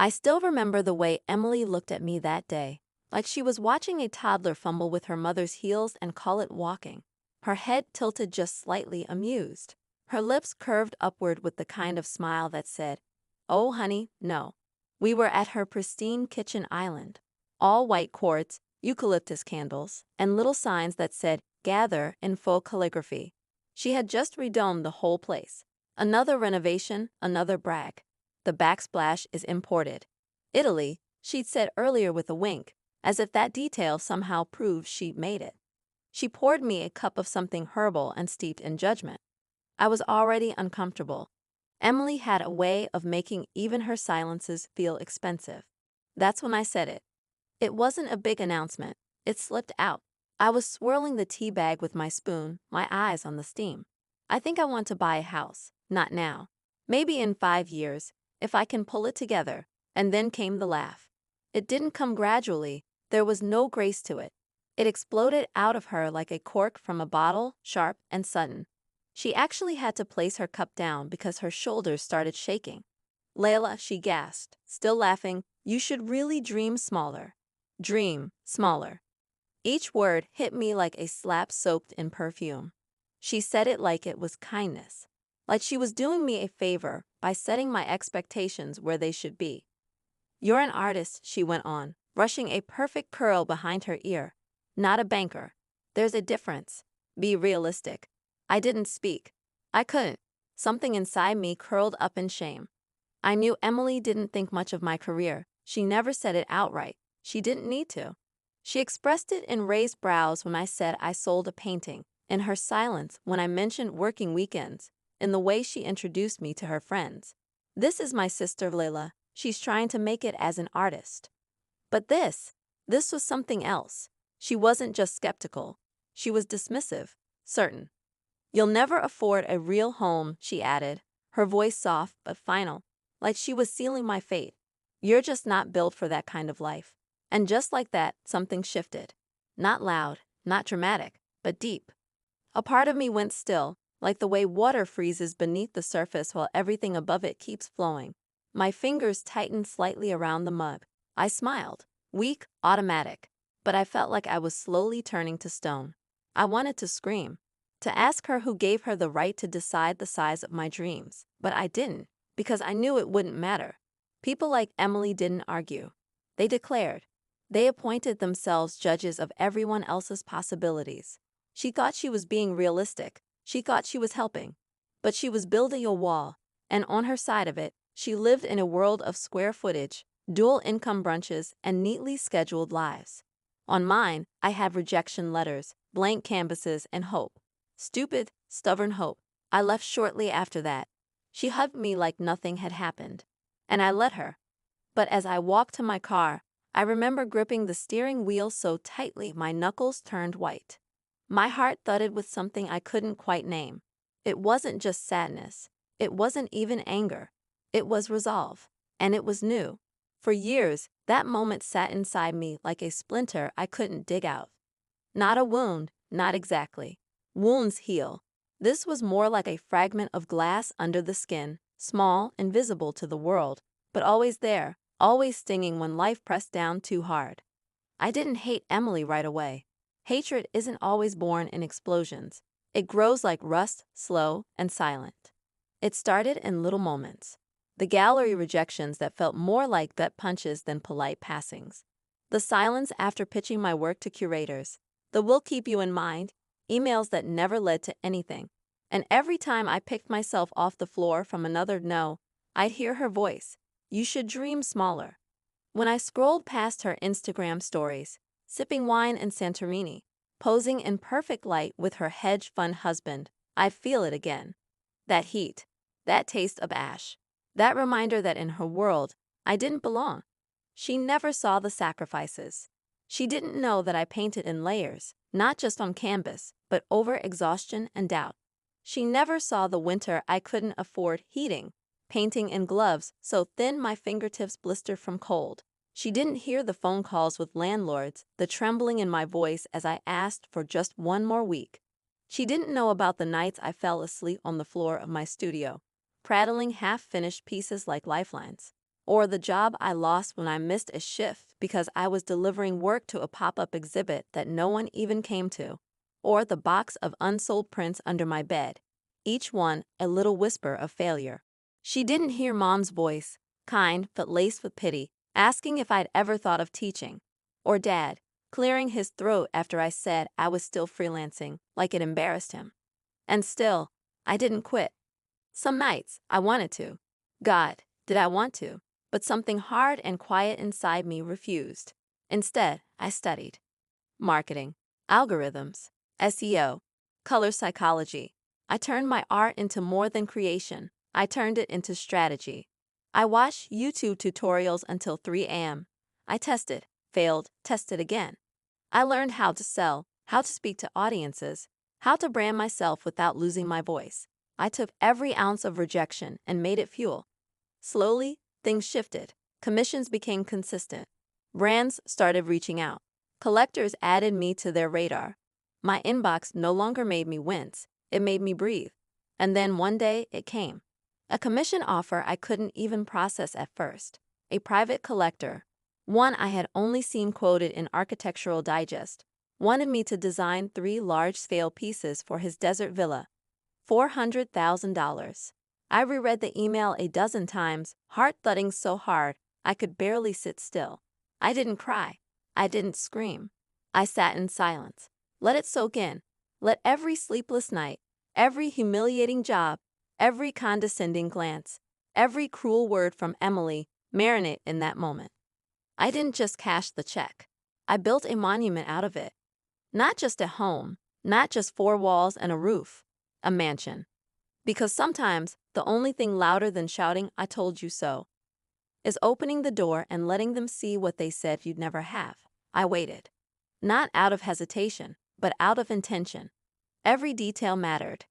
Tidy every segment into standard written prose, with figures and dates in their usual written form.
I still remember the way Emily looked at me that day, like she was watching a toddler fumble with her mother's heels and call it walking. Her head tilted just slightly, amused. Her lips curved upward with the kind of smile that said, "Oh, honey, no." We were at her pristine kitchen island. All white quartz, eucalyptus candles, and little signs that said, "Gather," in faux calligraphy. She had just redomed the whole place. Another renovation, another brag. The backsplash is imported. Italy, she'd said earlier with a wink, as if that detail somehow proved she'd made it. She poured me a cup of something herbal and steeped in judgment. I was already uncomfortable. Emily had a way of making even her silences feel expensive. That's when I said it. It wasn't a big announcement. It slipped out. I was swirling the tea bag with my spoon, my eyes on the steam. I think I want to buy a house. Not now. Maybe in 5 years, if I can pull it together. And then came the laugh. It didn't come gradually. There was no grace to it. It exploded out of her like a cork from a bottle, sharp and sudden. She actually had to place her cup down because her shoulders started shaking. "Layla," she gasped, still laughing, "you should really dream smaller. Dream smaller." Each word hit me like a slap soaked in perfume. She said it like it was kindness, like she was doing me a favor by setting my expectations where they should be. "You're an artist," she went on, brushing a perfect curl behind her ear. "Not a banker. There's a difference. Be realistic." I didn't speak. I couldn't. Something inside me curled up in shame. I knew Emily didn't think much of my career. She never said it outright. She didn't need to. She expressed it in raised brows when I said I sold a painting, in her silence when I mentioned working weekends, in the way she introduced me to her friends. "This is my sister Layla. She's trying to make it as an artist." But this was something else. She wasn't just skeptical. She was dismissive, certain. "You'll never afford a real home," she added, her voice soft but final, like she was sealing my fate. "You're just not built for that kind of life." And just like that, something shifted. Not loud, not dramatic, but deep. A part of me went still, like the way water freezes beneath the surface while everything above it keeps flowing. My fingers tightened slightly around the mug. I smiled, weak, automatic, but I felt like I was slowly turning to stone. I wanted to scream, to ask her who gave her the right to decide the size of my dreams, but I didn't, because I knew it wouldn't matter. People like Emily didn't argue. They declared. They appointed themselves judges of everyone else's possibilities. She thought she was being realistic. She thought she was helping. But she was building a wall, and on her side of it, she lived in a world of square footage, dual income brunches, and neatly scheduled lives. On mine, I had rejection letters, blank canvases, and hope. Stupid, stubborn hope. I left shortly after that. She hugged me like nothing had happened. And I let her. But as I walked to my car, I remember gripping the steering wheel so tightly my knuckles turned white. My heart thudded with something I couldn't quite name. It wasn't just sadness. It wasn't even anger. It was resolve. And it was new. For years, that moment sat inside me like a splinter I couldn't dig out. Not a wound, not exactly. Wounds heal. This was more like a fragment of glass under the skin, small, invisible to the world, but always there, always stinging when life pressed down too hard. I didn't hate Emily right away. Hatred isn't always born in explosions. It grows like rust, slow and silent. It started in little moments. The gallery rejections that felt more like gut punches than polite passings. The silence after pitching my work to curators. The "we'll keep you in mind" emails that never led to anything. And every time I picked myself off the floor from another no, I'd hear her voice. "You should dream smaller." When I scrolled past her Instagram stories, sipping wine in Santorini, posing in perfect light with her hedge fund husband, I feel it again. That heat, that taste of ash, that reminder that in her world, I didn't belong. She never saw the sacrifices. She didn't know that I painted in layers, not just on canvas, but over exhaustion and doubt. She never saw the winter I couldn't afford heating, painting in gloves so thin my fingertips blistered from cold. She didn't hear the phone calls with landlords, the trembling in my voice as I asked for just one more week. She didn't know about the nights I fell asleep on the floor of my studio, prattling half-finished pieces like lifelines. or the job I lost when I missed a shift because I was delivering work to a pop-up exhibit that no one even came to, or the box of unsold prints under my bed, each one a little whisper of failure. She didn't hear Mom's voice, kind but laced with pity, asking if I'd ever thought of teaching, or Dad, clearing his throat after I said I was still freelancing, like it embarrassed him. And still, I didn't quit. Some nights, I wanted to. God, did I want to? But something hard and quiet inside me refused. Instead, I studied marketing, algorithms, SEO, color psychology. I turned my art into more than creation. I turned it into strategy. I watched YouTube tutorials until 3 a.m. I tested, failed, tested again. I learned how to sell, how to speak to audiences, how to brand myself without losing my voice. I took every ounce of rejection and made it fuel. Slowly, things shifted. Commissions became consistent. Brands started reaching out. Collectors added me to their radar. My inbox no longer made me wince, it made me breathe. And then one day, it came. A commission offer I couldn't even process at first. A private collector, one I had only seen quoted in Architectural Digest, wanted me to design 3 large-scale pieces for his desert villa. $400,000. I reread the email a dozen times, heart thudding so hard I could barely sit still. I didn't cry. I didn't scream. I sat in silence. Let it soak in. Let every sleepless night, every humiliating job, every condescending glance, every cruel word from Emily marinate in that moment. I didn't just cash the check. I built a monument out of it. Not just a home, not just 4 walls and a roof, a mansion. Because sometimes the only thing louder than shouting, "I told you so," is opening the door and letting them see what they said you'd never have. I waited. Not out of hesitation, but out of intention. Every detail mattered.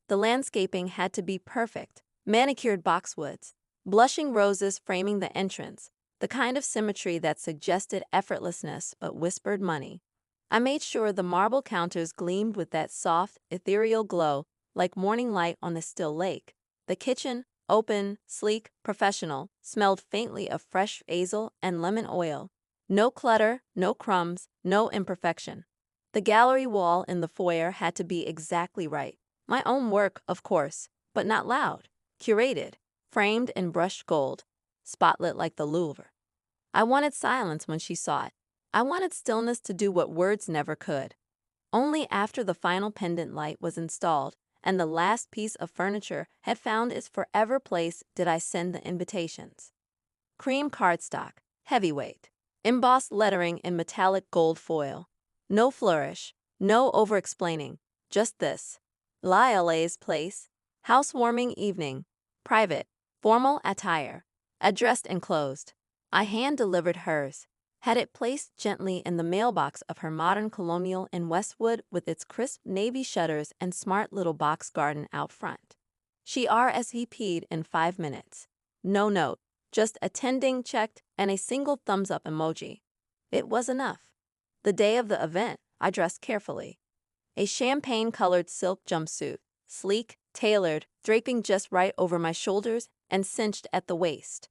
The landscaping had to be perfect. Manicured boxwoods, blushing roses framing the entrance, the kind of symmetry that suggested effortlessness but whispered money. I made sure the marble counters gleamed with that soft, ethereal glow, like morning light on a still lake. The kitchen, open, sleek, professional, smelled faintly of fresh basil and lemon oil. No clutter, no crumbs, no imperfection. The gallery wall in the foyer had to be exactly right. My own work, of course, but not loud. Curated, framed in brushed gold, spotlit like the Louvre. I wanted silence when she saw it. I wanted stillness to do what words never could. Only after the final pendant light was installed and the last piece of furniture had found its forever place did I send the invitations. Cream cardstock, heavyweight, embossed lettering in metallic gold foil. No flourish, no over-explaining, just this. Liala's place, housewarming evening, private, formal attire, addressed enclosed. I hand-delivered hers, had it placed gently in the mailbox of her modern colonial in Westwood with its crisp navy shutters and smart little box garden out front. She RSVP'd in 5 minutes. No note, just attending checked and a single thumbs-up emoji. It was enough. The day of the event, I dressed carefully. A champagne-colored silk jumpsuit, sleek, tailored, draping just right over my shoulders and cinched at the waist.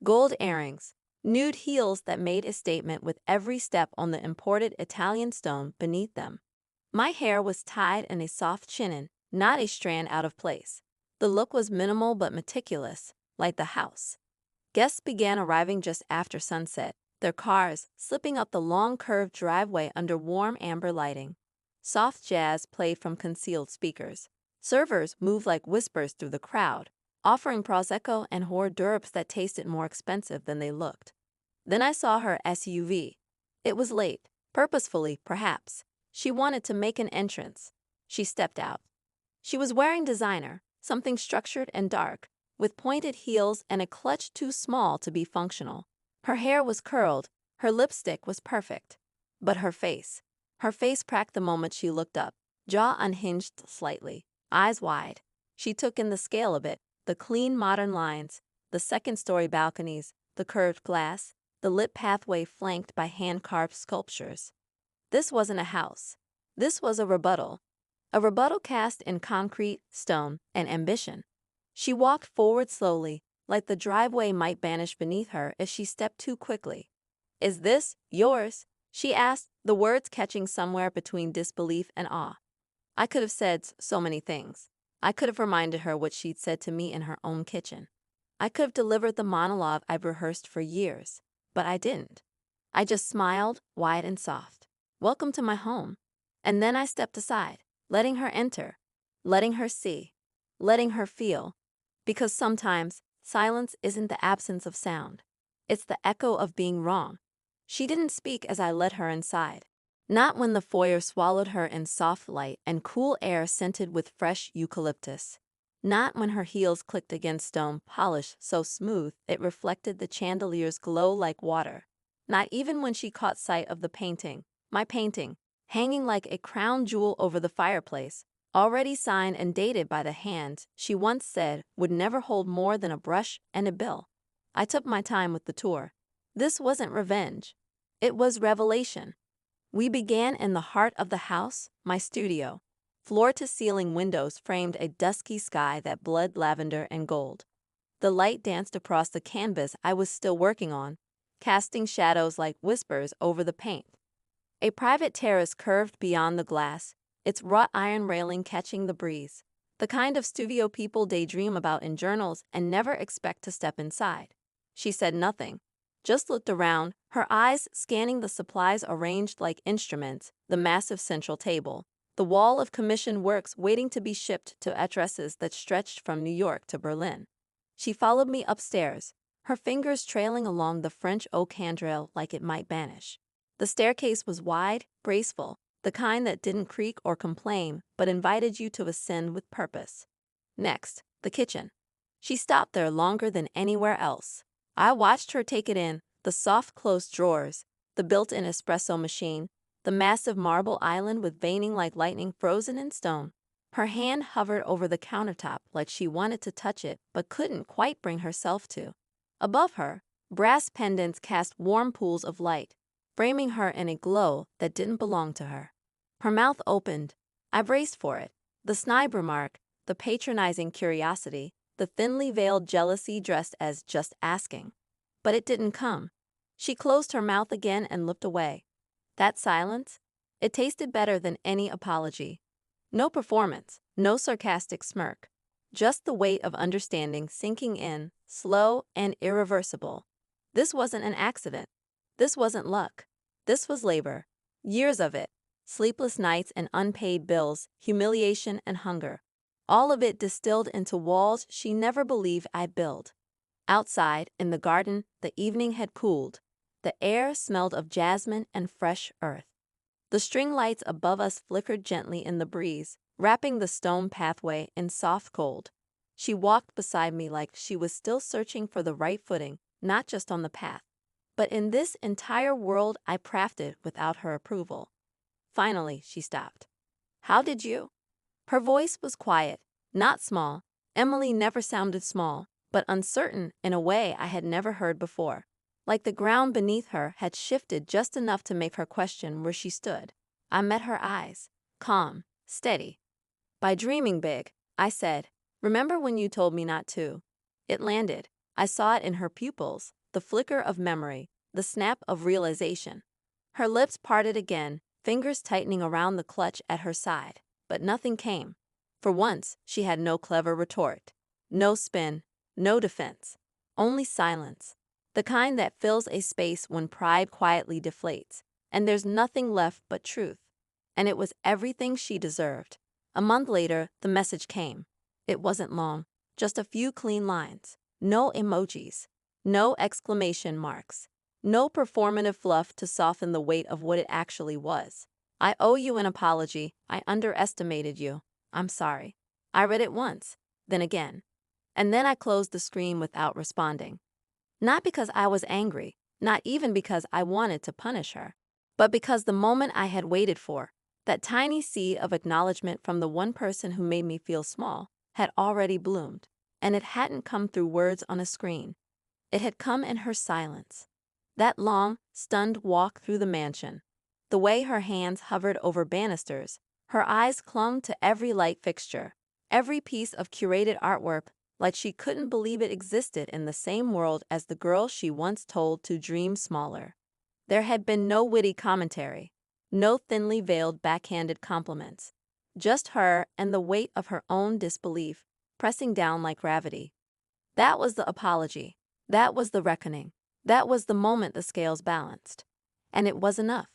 Gold earrings, nude heels that made a statement with every step on the imported Italian stone beneath them. My hair was tied in a soft chinin, not a strand out of place. The look was minimal but meticulous, like the house. Guests began arriving just after sunset, their cars slipping up the long curved driveway under warm amber lighting. Soft jazz played from concealed speakers. Servers moved like whispers through the crowd, offering Prosecco and hors d'oeuvres that tasted more expensive than they looked. Then I saw her SUV. It was late, purposefully, perhaps. She wanted to make an entrance. She stepped out. She was wearing designer, something structured and dark, with pointed heels and a clutch too small to be functional. Her hair was curled, her lipstick was perfect. But her face cracked the moment she looked up, jaw unhinged slightly, eyes wide. She took in the scale of it, the clean modern lines, the second-story balconies, the curved glass, the lit pathway flanked by hand-carved sculptures. This wasn't a house. This was a rebuttal cast in concrete, stone, and ambition. She walked forward slowly, like the driveway might vanish beneath her if she stepped too quickly. "Is this yours?" she asked, the words catching somewhere between disbelief and awe. I could have said so many things. I could have reminded her what she'd said to me in her own kitchen. I could have delivered the monologue I've rehearsed for years, but I didn't. I just smiled, wide and soft. "Welcome to my home." And then I stepped aside, letting her enter, letting her see, letting her feel. Because sometimes, silence isn't the absence of sound. It's the echo of being wrong. She didn't speak as I led her inside. Not when the foyer swallowed her in soft light and cool air scented with fresh eucalyptus. Not when her heels clicked against stone polished so smooth it reflected the chandelier's glow like water. Not even when she caught sight of the painting, my painting, hanging like a crown jewel over the fireplace, already signed and dated by the hand she once said would never hold more than a brush and a bill. I took my time with the tour. This wasn't revenge. It was revelation. We began in the heart of the house, my studio. Floor-to-ceiling windows framed a dusky sky that bled lavender and gold. The light danced across the canvas I was still working on, casting shadows like whispers over the paint. A private terrace curved beyond the glass, its wrought iron railing catching the breeze. The kind of studio people daydream about in journals and never expect to step inside. She said nothing, just looked around, her eyes scanning the supplies arranged like instruments, the massive central table, the wall of commissioned works waiting to be shipped to addresses that stretched from New York to Berlin. She followed me upstairs, her fingers trailing along the French oak handrail like it might vanish. The staircase was wide, graceful, the kind that didn't creak or complain but invited you to ascend with purpose. Next, the kitchen. She stopped there longer than anywhere else. I watched her take it in, the soft closed drawers, the built-in espresso machine, the massive marble island with veining like lightning frozen in stone. Her hand hovered over the countertop like she wanted to touch it but couldn't quite bring herself to. Above her, brass pendants cast warm pools of light, framing her in a glow that didn't belong to her. Her mouth opened. I braced for it. The snide remark, the patronizing curiosity, the thinly veiled jealousy dressed as just asking. But it didn't come. She closed her mouth again and looked away. That silence? It tasted better than any apology. No performance, no sarcastic smirk. Just the weight of understanding sinking in, slow and irreversible. This wasn't an accident. This wasn't luck. This was labor. Years of it. Sleepless nights and unpaid bills, humiliation and hunger. All of it distilled into walls she never believed I'd build. Outside, in the garden, the evening had cooled. The air smelled of jasmine and fresh earth. The string lights above us flickered gently in the breeze, wrapping the stone pathway in soft gold. She walked beside me like she was still searching for the right footing, not just on the path, but in this entire world I crafted without her approval. Finally, she stopped. "How did you?" Her voice was quiet, not small. Emily never sounded small, but uncertain in a way I had never heard before. Like the ground beneath her had shifted just enough to make her question where she stood. I met her eyes, calm, steady. "By dreaming big," I said. "Remember when you told me not to?" It landed. I saw it in her pupils, the flicker of memory, the snap of realization. Her lips parted again, fingers tightening around the clutch at her side. But nothing came. For once, she had no clever retort. No spin, no defense. Only silence. The kind that fills a space when pride quietly deflates, and there's nothing left but truth. And it was everything she deserved. A month later, the message came. It wasn't long, just a few clean lines. No emojis. No exclamation marks. No performative fluff to soften the weight of what it actually was. "I owe you an apology. I underestimated you. I'm sorry." I read it once, then again. And then I closed the screen without responding. Not because I was angry, not even because I wanted to punish her, but because the moment I had waited for, that tiny seed of acknowledgement from the one person who made me feel small, had already bloomed. And it hadn't come through words on a screen. It had come in her silence. That long, stunned walk through the mansion. The way her hands hovered over banisters, her eyes clung to every light fixture, every piece of curated artwork like she couldn't believe it existed in the same world as the girl she once told to dream smaller. There had been no witty commentary, no thinly veiled backhanded compliments, just her and the weight of her own disbelief pressing down like gravity. That was the apology. That was the reckoning. That was the moment the scales balanced. And it was enough.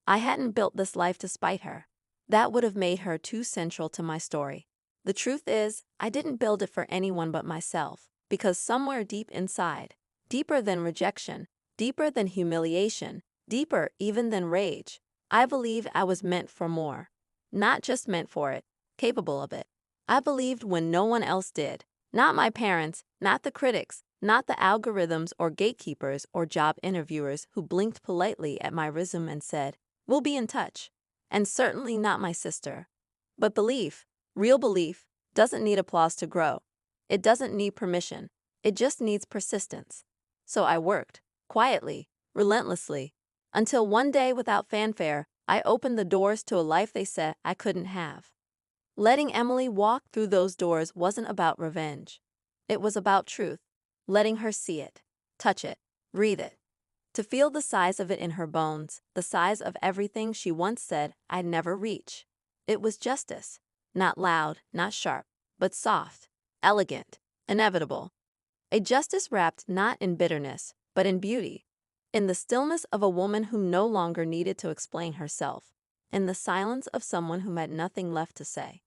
I hadn't built this life to spite her. That would have made her too central to my story. The truth is, I didn't build it for anyone but myself, because somewhere deep inside, deeper than rejection, deeper than humiliation, deeper even than rage, I believe I was meant for more. Not just meant for it, capable of it. I believed when no one else did. Not my parents, not the critics, not the algorithms or gatekeepers or job interviewers who blinked politely at my resume and said, "We'll be in touch." And certainly not my sister. But belief, real belief, doesn't need applause to grow. It doesn't need permission. It just needs persistence. So I worked, quietly, relentlessly, until one day without fanfare, I opened the doors to a life they said I couldn't have. Letting Emily walk through those doors wasn't about revenge. It was about truth, letting her see it, touch it, breathe it. To feel the size of it in her bones, the size of everything she once said I'd never reach. It was justice. Not loud, not sharp, but soft, elegant, inevitable. A justice wrapped not in bitterness, but in beauty. In the stillness of a woman who no longer needed to explain herself. In the silence of someone who had nothing left to say.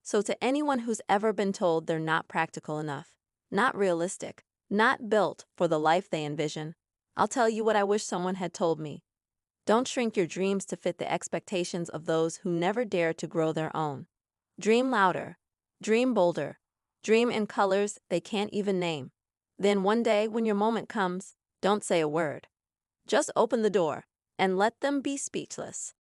So to anyone who's ever been told they're not practical enough, not realistic, not built for the life they envision, I'll tell you what I wish someone had told me. Don't shrink your dreams to fit the expectations of those who never dared to grow their own. Dream louder. Dream bolder. Dream in colors they can't even name. Then one day when your moment comes, don't say a word. Just open the door and let them be speechless.